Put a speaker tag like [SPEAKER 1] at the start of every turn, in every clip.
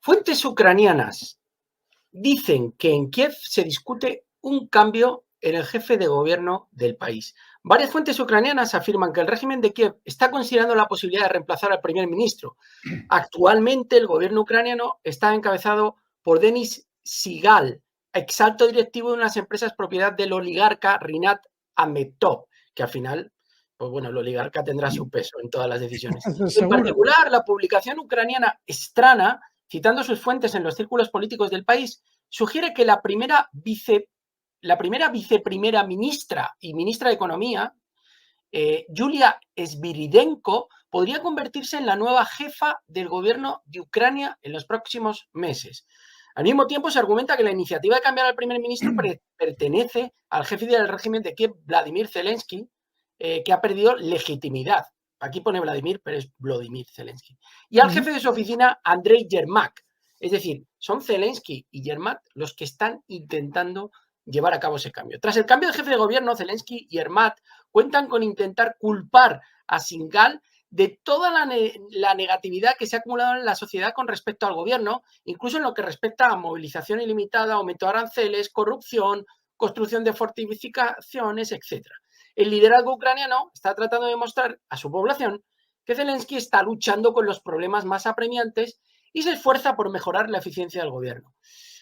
[SPEAKER 1] Fuentes ucranianas dicen que en Kiev se discute un cambio en el jefe de gobierno del país. Varias fuentes ucranianas afirman que el régimen de Kiev está considerando la posibilidad de reemplazar al primer ministro. Actualmente el gobierno ucraniano está encabezado por Denis Sigal, exalto directivo de unas empresas propiedad del oligarca Rinat Ametov, que al final, pues bueno, el oligarca tendrá su peso en todas las decisiones. En
[SPEAKER 2] Seguro.
[SPEAKER 1] particular, la publicación ucraniana Strana, citando sus fuentes en los círculos políticos del país, sugiere que la primera viceprimera ministra y ministra de Economía, Yulia Sviridenko, podría convertirse en la nueva jefa del gobierno de Ucrania en los próximos meses. Al mismo tiempo, se argumenta que la iniciativa de cambiar al primer ministro pertenece al jefe del régimen de Kiev, Vladimir Zelensky, que ha perdido legitimidad. Aquí pone Vladimir, pero es Volodymyr Zelensky. Y al jefe de su oficina, Andrei Yermak. Es decir, son Zelensky y Yermak los que están intentando llevar a cabo ese cambio. Tras el cambio de jefe de gobierno, Zelensky y Yermak cuentan con intentar culpar a Singal de toda la negatividad que se ha acumulado en la sociedad con respecto al gobierno, incluso en lo que respecta a movilización ilimitada, aumento de aranceles, corrupción, construcción de fortificaciones, etc. El liderazgo ucraniano está tratando de demostrar a su población que Zelensky está luchando con los problemas más apremiantes y se esfuerza por mejorar la eficiencia del gobierno.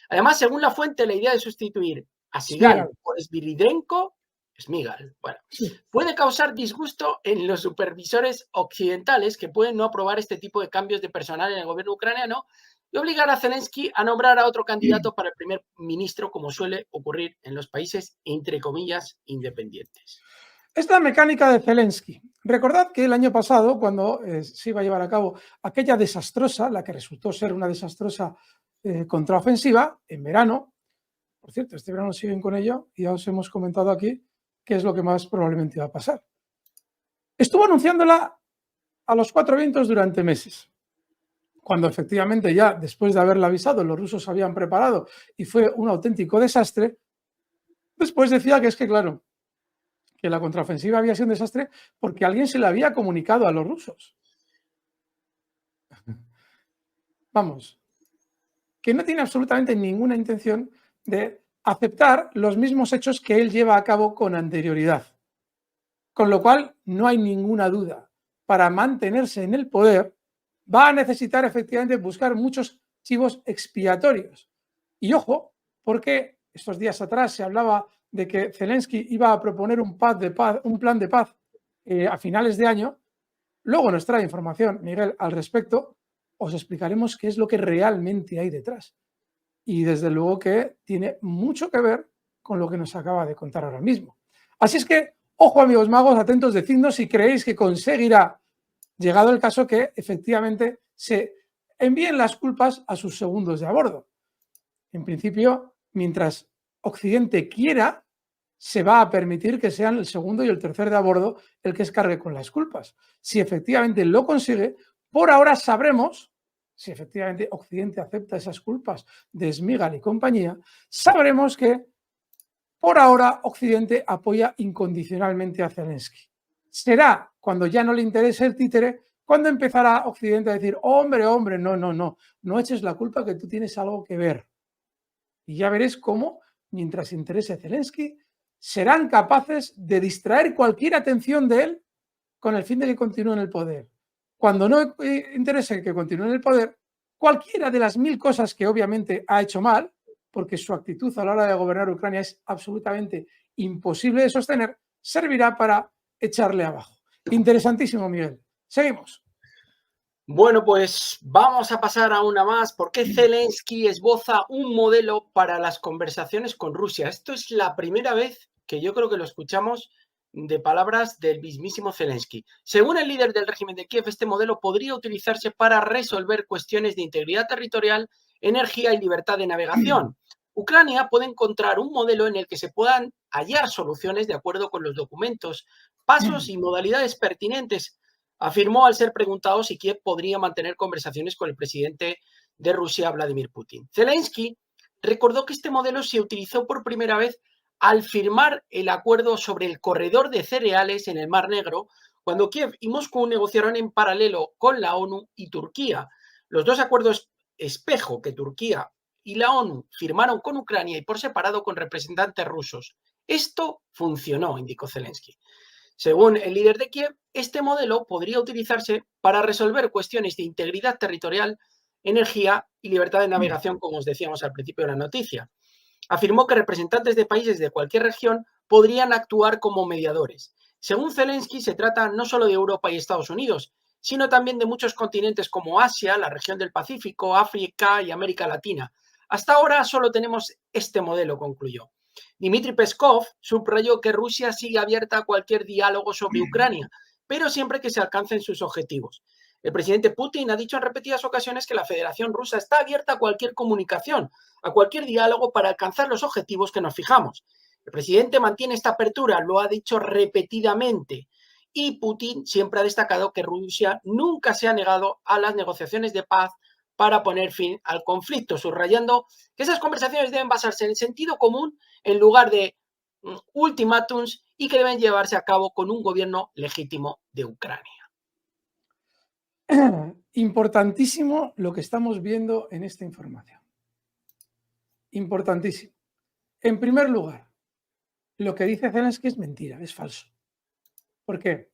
[SPEAKER 1] Además, según la fuente, la idea de sustituir a Sigal por Sviridenko, bueno, puede causar disgusto en los supervisores occidentales que pueden no aprobar este tipo de cambios de personal en el gobierno ucraniano y obligar a Zelensky a nombrar a otro candidato para el primer ministro, como suele ocurrir en los países, entre comillas, independientes.
[SPEAKER 2] Esta mecánica de Zelensky. Recordad que el año pasado, cuando se iba a llevar a cabo aquella desastrosa, la que resultó ser una desastrosa contraofensiva, en verano, por cierto, este verano siguen con ello y ya os hemos comentado aquí qué es lo que más probablemente va a pasar. Estuvo anunciándola a los cuatro vientos durante meses. Cuando efectivamente ya, después de haberla avisado, los rusos se habían preparado y fue un auténtico desastre, después decía que es que, claro, que la contraofensiva había sido un desastre porque alguien se le había comunicado a los rusos. Vamos, que no tiene absolutamente ninguna intención de aceptar los mismos hechos que él lleva a cabo con anterioridad. Con lo cual, no hay ninguna duda. Para mantenerse en el poder, va a necesitar efectivamente buscar muchos chivos expiatorios. Y ojo, porque estos días atrás se hablaba de que Zelensky iba a proponer un plan de paz a finales de año. Luego nos trae información, Miguel, al respecto. Os explicaremos qué es lo que realmente hay detrás. Y desde luego que tiene mucho que ver con lo que nos acaba de contar ahora mismo. Así es que, ojo amigos magos, atentos, decidnos si creéis que conseguirá, llegado el caso, que efectivamente se envíen las culpas a sus segundos de a bordo. En principio, mientras Occidente quiera, se va a permitir que sean el segundo y el tercer de a bordo el que se cargue con las culpas. Si efectivamente lo consigue, por ahora sabremos, si efectivamente Occidente acepta esas culpas de Smígal y compañía, sabremos que por ahora Occidente apoya incondicionalmente a Zelensky. Será cuando ya no le interese el títere, cuando empezará Occidente a decir, hombre, no eches la culpa que tú tienes algo que ver. Y ya veréis cómo, mientras interese Zelensky, serán capaces de distraer cualquier atención de él con el fin de que continúe en el poder. Cuando no interese que continúe en el poder, cualquiera de las 1000 cosas que obviamente ha hecho mal, porque su actitud a la hora de gobernar Ucrania es absolutamente imposible de sostener, servirá para echarle abajo. Interesantísimo, Miguel. Seguimos.
[SPEAKER 1] Bueno, pues vamos a pasar a una más. ¿Por qué Zelensky esboza un modelo para las conversaciones con Rusia? Esto es la primera vez que yo creo que lo escuchamos de palabras del mismísimo Zelensky. Según el líder del régimen de Kiev, este modelo podría utilizarse para resolver cuestiones de integridad territorial, energía y libertad de navegación. Ucrania puede encontrar un modelo en el que se puedan hallar soluciones de acuerdo con los documentos, pasos y modalidades pertinentes, afirmó al ser preguntado si Kiev podría mantener conversaciones con el presidente de Rusia, Vladimir Putin. Zelensky recordó que este modelo se utilizó por primera vez al firmar el acuerdo sobre el corredor de cereales en el Mar Negro, cuando Kiev y Moscú negociaron en paralelo con la ONU y Turquía. Los dos acuerdos espejo que Turquía y la ONU firmaron con Ucrania y por separado con representantes rusos. Esto funcionó, indicó Zelensky. Según el líder de Kiev, este modelo podría utilizarse para resolver cuestiones de integridad territorial, energía y libertad de navegación, como os decíamos al principio de la noticia. Afirmó que representantes de países de cualquier región podrían actuar como mediadores. Según Zelensky, se trata no solo de Europa y Estados Unidos, sino también de muchos continentes como Asia, la región del Pacífico, África y América Latina. Hasta ahora solo tenemos este modelo, concluyó. Dmitry Peskov subrayó que Rusia sigue abierta a cualquier diálogo sobre Ucrania, pero siempre que se alcancen sus objetivos. El presidente Putin ha dicho en repetidas ocasiones que la Federación Rusa está abierta a cualquier comunicación, a cualquier diálogo para alcanzar los objetivos que nos fijamos. El presidente mantiene esta apertura, lo ha dicho repetidamente, y Putin siempre ha destacado que Rusia nunca se ha negado a las negociaciones de paz para poner fin al conflicto, subrayando que esas conversaciones deben basarse en el sentido común en lugar de ultimátums y que deben llevarse a cabo con un gobierno legítimo de Ucrania.
[SPEAKER 2] Importantísimo lo que estamos viendo en esta información. Importantísimo. En primer lugar, lo que dice Zelensky es mentira, es falso. ¿Por qué?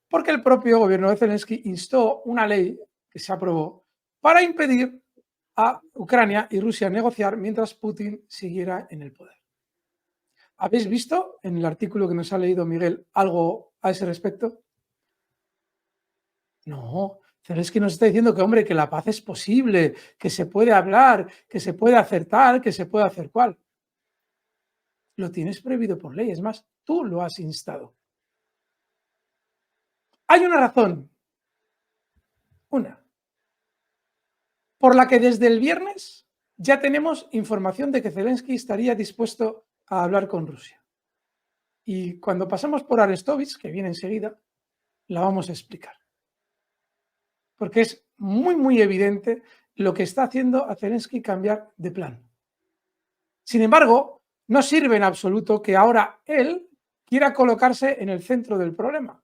[SPEAKER 2] Porque el propio gobierno de Zelensky instó una ley que se aprobó para impedir a Ucrania y Rusia negociar mientras Putin siguiera en el poder. ¿Habéis visto en el artículo que nos ha leído Miguel algo a ese respecto? No, Zelensky nos está diciendo que, hombre, que la paz es posible, que se puede hablar, que se puede hacer tal, que se puede hacer cual. Lo tienes prohibido por ley, es más, tú lo has instado. Hay una razón, por la que desde el viernes ya tenemos información de que Zelensky estaría dispuesto a hablar con Rusia. Y cuando pasamos por Arestovich, que viene enseguida, la vamos a explicar. Porque es muy, muy evidente lo que está haciendo a Zelensky cambiar de plan. Sin embargo, no sirve en absoluto que ahora él quiera colocarse en el centro del problema,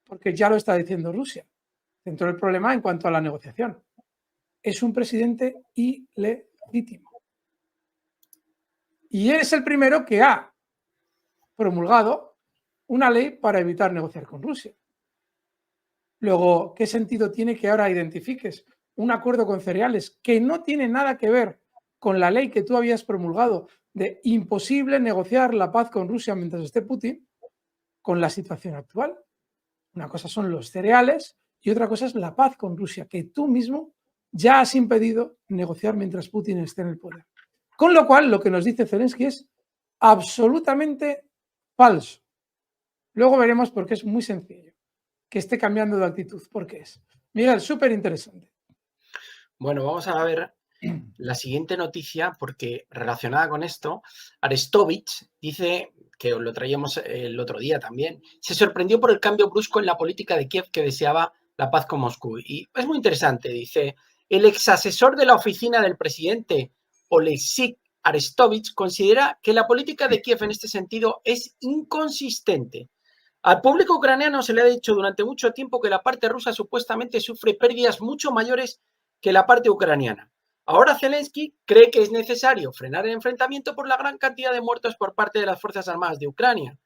[SPEAKER 2] porque ya lo está diciendo Rusia, centro del problema en cuanto a la negociación. Es un presidente ilegítimo. Y él es el primero que ha promulgado una ley para evitar negociar con Rusia. Luego, ¿qué sentido tiene que ahora identifiques un acuerdo con cereales que no tiene nada que ver con la ley que tú habías promulgado de imposible negociar la paz con Rusia mientras esté Putin, con la situación actual? Una cosa son los cereales y otra cosa es la paz con Rusia, que tú mismo ya has impedido negociar mientras Putin esté en el poder. Con lo cual, lo que nos dice Zelensky es absolutamente falso. Luego veremos por qué es muy sencillo que esté cambiando de actitud. ¿Por qué es? Miguel, súper interesante.
[SPEAKER 1] Bueno, vamos a ver la siguiente noticia, porque relacionada con esto, Arestovich dice, que lo traíamos el otro día también, se sorprendió por el cambio brusco en la política de Kiev que deseaba la paz con Moscú. Y es muy interesante, dice, el exasesor de la oficina del presidente, Oleksiy Arestovich, considera que la política de Kiev en este sentido es inconsistente. Al público ucraniano se le ha dicho durante mucho tiempo que la parte rusa supuestamente sufre pérdidas mucho mayores que la parte ucraniana. Ahora Zelensky cree que es necesario frenar el enfrentamiento por la gran cantidad de muertos por parte de las Fuerzas Armadas de Ucrania.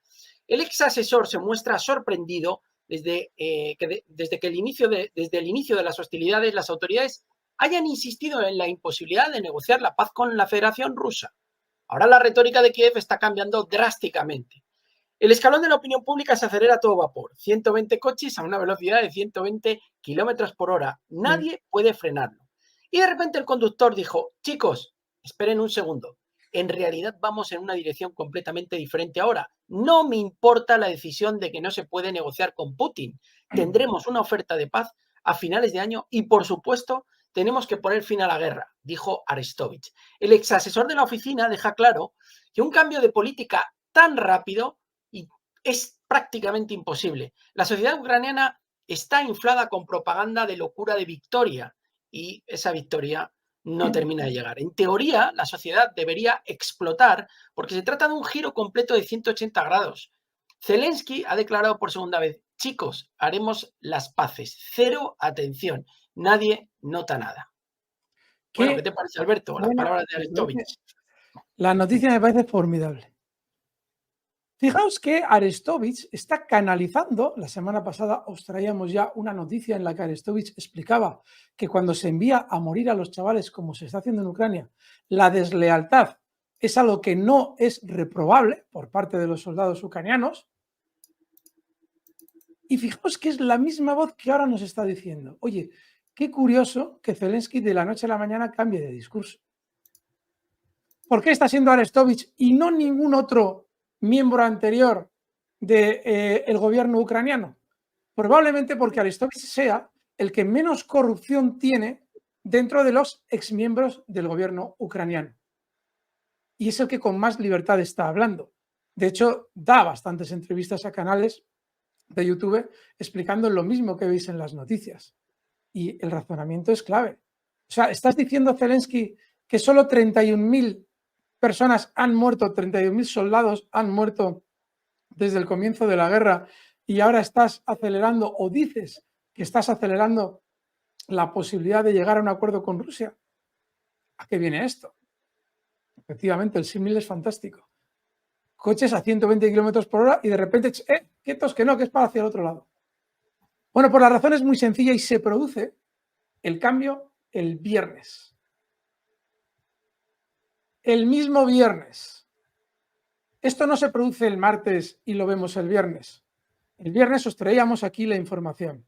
[SPEAKER 1] El ex asesor se muestra sorprendido desde que el inicio de las hostilidades las autoridades hayan insistido en la imposibilidad de negociar la paz con la Federación Rusa. Ahora la retórica de Kiev está cambiando drásticamente. El escalón de la opinión pública se acelera a todo vapor. 120 coches a una velocidad de 120 kilómetros por hora. Nadie puede frenarlo. Y de repente el conductor dijo, chicos, esperen un segundo. En realidad vamos en una dirección completamente diferente ahora. No me importa la decisión de que no se puede negociar con Putin. Tendremos una oferta de paz a finales de año y, por supuesto, tenemos que poner fin a la guerra, dijo Arestovich. El ex asesor de la oficina deja claro que un cambio de política tan rápido es prácticamente imposible. La sociedad ucraniana está inflada con propaganda de locura de victoria y esa victoria no termina de llegar. En teoría, la sociedad debería explotar porque se trata de un giro completo de 180 grados. Zelensky ha declarado por segunda vez, chicos, haremos las paces. Cero atención. Nadie nota nada. Bueno, ¿qué te parece, Alberto? Las palabras de Arestovich.
[SPEAKER 2] La noticia me parece formidable. Fijaos que Arestovich está canalizando, la semana pasada os traíamos ya una noticia en la que Arestovich explicaba que cuando se envía a morir a los chavales, como se está haciendo en Ucrania, la deslealtad es algo que no es reprobable por parte de los soldados ucranianos. Y fijaos que es la misma voz que ahora nos está diciendo, oye, qué curioso que Zelensky de la noche a la mañana cambie de discurso. ¿Por qué está siendo Arestovich y no ningún otro miembro anterior del gobierno ucraniano? Probablemente porque Arestovich sea el que menos corrupción tiene dentro de los exmiembros del gobierno ucraniano. Y es el que con más libertad está hablando. De hecho, da bastantes entrevistas a canales de YouTube explicando lo mismo que veis en las noticias. Y el razonamiento es clave. O sea, estás diciendo, Zelensky, que solo 31.000 personas han muerto, 31.000 soldados han muerto desde el comienzo de la guerra y ahora estás acelerando o dices que estás acelerando la posibilidad de llegar a un acuerdo con Rusia. ¿A qué viene esto? Efectivamente, el símil es fantástico. Coches a 120 kilómetros por hora y de repente, quietos que no, que es para hacia el otro lado. Bueno, por la razón es muy sencilla y se produce el cambio el viernes. El mismo viernes. Esto no se produce el martes y lo vemos el viernes. El viernes os traíamos aquí la información,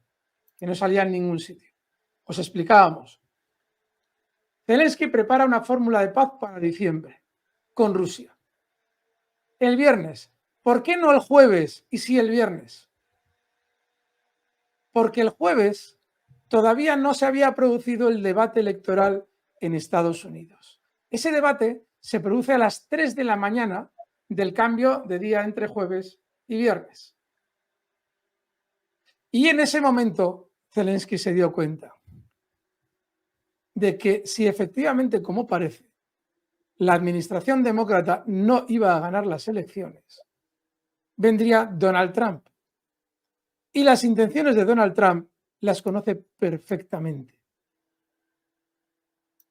[SPEAKER 2] que no salía en ningún sitio. Os explicábamos. Zelensky prepara una fórmula de paz para diciembre con Rusia. El viernes. ¿Por qué no el jueves y sí el viernes? Porque el jueves todavía no se había producido el debate electoral en Estados Unidos. Ese debate se produce a las 3 de la mañana del cambio de día entre jueves y viernes. Y en ese momento Zelensky se dio cuenta de que si efectivamente, como parece, la administración demócrata no iba a ganar las elecciones, vendría Donald Trump. Y las intenciones de Donald Trump las conoce perfectamente.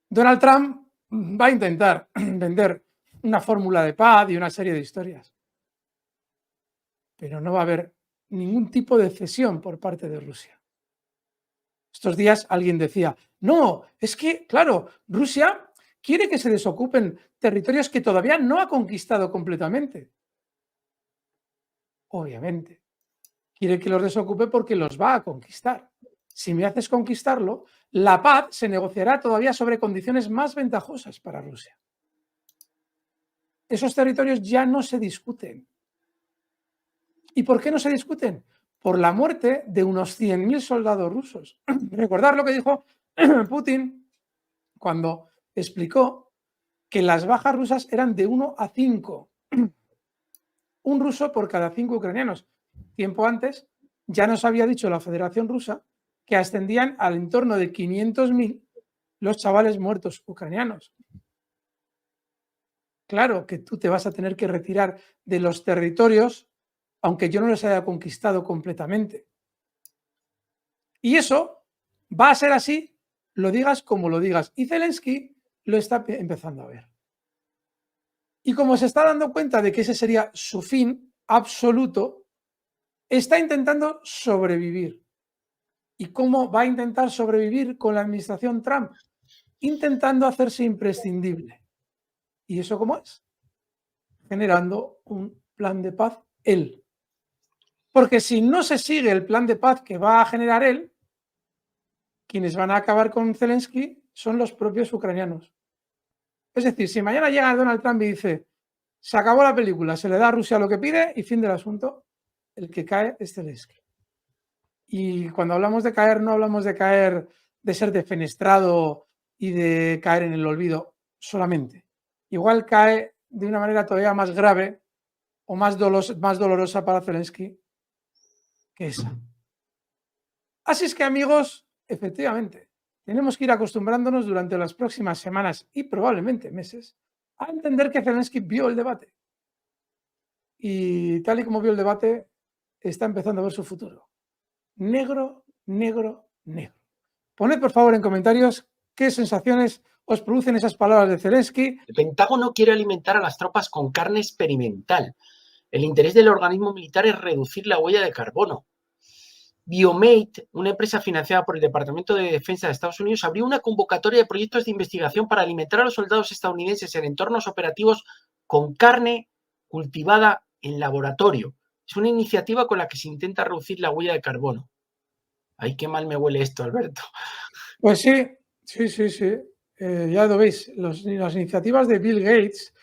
[SPEAKER 2] Donald Trump va a intentar vender una fórmula de paz y una serie de historias, pero no va a haber ningún tipo de cesión por parte de Rusia. Estos días alguien decía, no, es que, claro, Rusia quiere que se desocupen territorios que todavía no ha conquistado completamente. Obviamente, quiere que los desocupe porque los va a conquistar. Si me haces conquistarlo, la paz se negociará todavía sobre condiciones más ventajosas para Rusia. Esos territorios ya no se discuten. ¿Y por qué no se discuten? Por la muerte de unos 100.000 soldados rusos. Recordad lo que dijo Putin cuando explicó que las bajas rusas eran de 1 a 5. Un ruso por cada 5 ucranianos. Tiempo antes ya nos había dicho la Federación Rusa que ascendían al entorno de 500.000 los chavales muertos ucranianos. Claro que tú te vas a tener que retirar de los territorios, aunque yo no los haya conquistado completamente. Y eso va a ser así, lo digas como lo digas. Y Zelensky lo está empezando a ver. Y como se está dando cuenta de que ese sería su fin absoluto, está intentando sobrevivir. ¿Y cómo va a intentar sobrevivir con la administración Trump? Intentando hacerse imprescindible. ¿Y eso cómo es? Generando un plan de paz él. Porque si no se sigue el plan de paz que va a generar él, quienes van a acabar con Zelensky son los propios ucranianos. Es decir, si mañana llega Donald Trump y dice, se acabó la película, se le da a Rusia lo que pide y fin del asunto, el que cae es Zelensky. Y cuando hablamos de caer, no hablamos de caer, de ser defenestrado y de caer en el olvido solamente. Igual cae de una manera todavía más grave o más dolorosa para Zelensky que esa. Así es que, amigos, efectivamente, tenemos que ir acostumbrándonos durante las próximas semanas y probablemente meses a entender que Zelensky vio el debate. Y tal y como vio el debate, está empezando a ver su futuro. Negro, negro, negro. Poned, por favor, en comentarios qué sensaciones os producen esas palabras de Zelensky?
[SPEAKER 1] El Pentágono quiere alimentar a las tropas con carne experimental. El interés del organismo militar es reducir la huella de carbono. Biomate, una empresa financiada por el Departamento de Defensa de Estados Unidos, abrió una convocatoria de proyectos de investigación para alimentar a los soldados estadounidenses en entornos operativos con carne cultivada en laboratorio. Es una iniciativa con la que se intenta reducir la huella de carbono. Ay, qué mal me huele esto, Alberto.
[SPEAKER 2] Pues sí. Ya lo veis, las iniciativas de Bill Gates,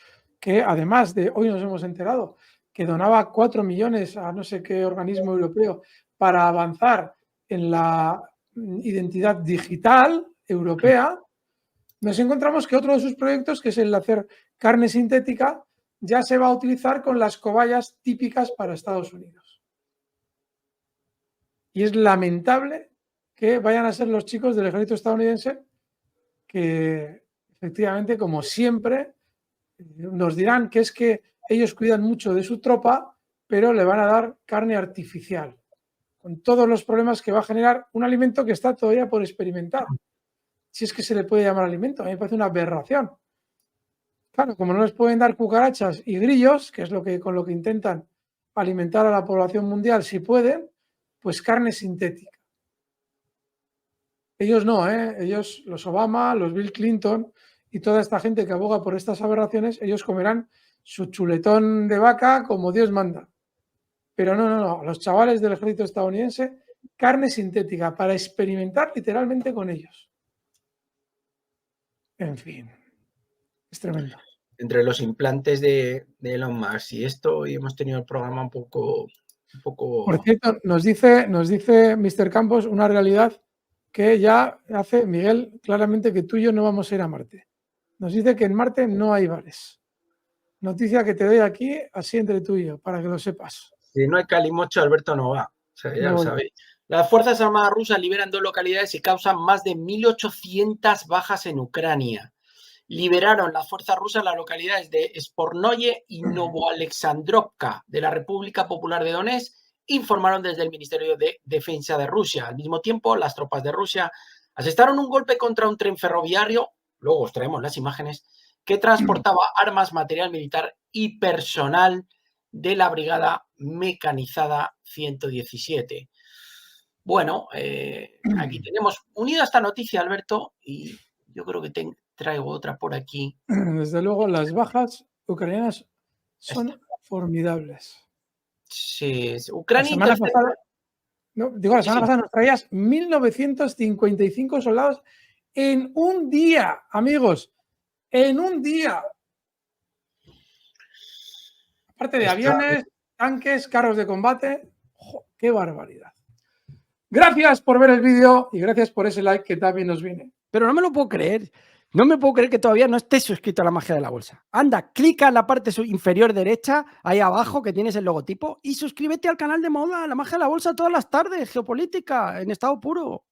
[SPEAKER 2] que además de, hoy nos hemos enterado, que donaba 4 millones a no sé qué organismo europeo para avanzar en la identidad digital europea, nos encontramos que otro de sus proyectos, que es el de hacer carne sintética, ya se va a utilizar con las cobayas típicas para Estados Unidos. Y es lamentable que vayan a ser los chicos del ejército estadounidense que efectivamente, como siempre, nos dirán que es que ellos cuidan mucho de su tropa, pero le van a dar carne artificial, con todos los problemas que va a generar un alimento que está todavía por experimentar. Si es que se le puede llamar alimento, a mí me parece una aberración. Claro, como no les pueden dar cucarachas y grillos, que es con lo que intentan alimentar a la población mundial si pueden, pues carne sintética. Ellos no, ellos, los Obama, los Bill Clinton y toda esta gente que aboga por estas aberraciones, ellos comerán su chuletón de vaca como Dios manda. Pero no, los chavales del ejército estadounidense, carne sintética para experimentar literalmente con ellos. En fin, es tremendo.
[SPEAKER 1] Entre los implantes de Elon Musk y esto, hoy hemos tenido el programa un poco...
[SPEAKER 2] Por cierto, nos dice Mr. Campos una realidad que ya hace, Miguel, claramente que tú y yo no vamos a ir a Marte. Nos dice que en Marte no hay bares. Noticia que te doy aquí, así entre tú y yo, para que lo sepas.
[SPEAKER 1] Si no hay calimocho, Alberto no va. O sea, ya lo sabéis. Las Fuerzas Armadas rusas liberan 2 localidades y causan más de 1.800 bajas en Ucrania. Liberaron las fuerzas rusas las localidades de Spornoye y Novoalexandrovka de la República Popular de Donetsk, informaron desde el Ministerio de Defensa de Rusia. Al mismo tiempo, las tropas de Rusia asestaron un golpe contra un tren ferroviario, luego os traemos las imágenes, que transportaba armas, material militar y personal de la Brigada Mecanizada 117. Bueno, aquí tenemos unida esta noticia, Alberto, y yo creo que traigo otra por aquí.
[SPEAKER 2] Desde luego, las bajas ucranianas son formidables.
[SPEAKER 1] Sí, Ucrania
[SPEAKER 2] la semana pasada nos traías 1.955 soldados en un día, amigos, en un día. Aparte de aviones, tanques, carros de combate. ¡Jo, qué barbaridad! Gracias por ver el vídeo y gracias por ese like que también nos viene.
[SPEAKER 3] Pero no me lo puedo creer. No me puedo creer que todavía no estés suscrito a la magia de la bolsa. Anda, clica en la parte inferior derecha, ahí abajo que tienes el logotipo, y suscríbete al canal de moda, la magia de la bolsa todas las tardes, geopolítica, en estado puro.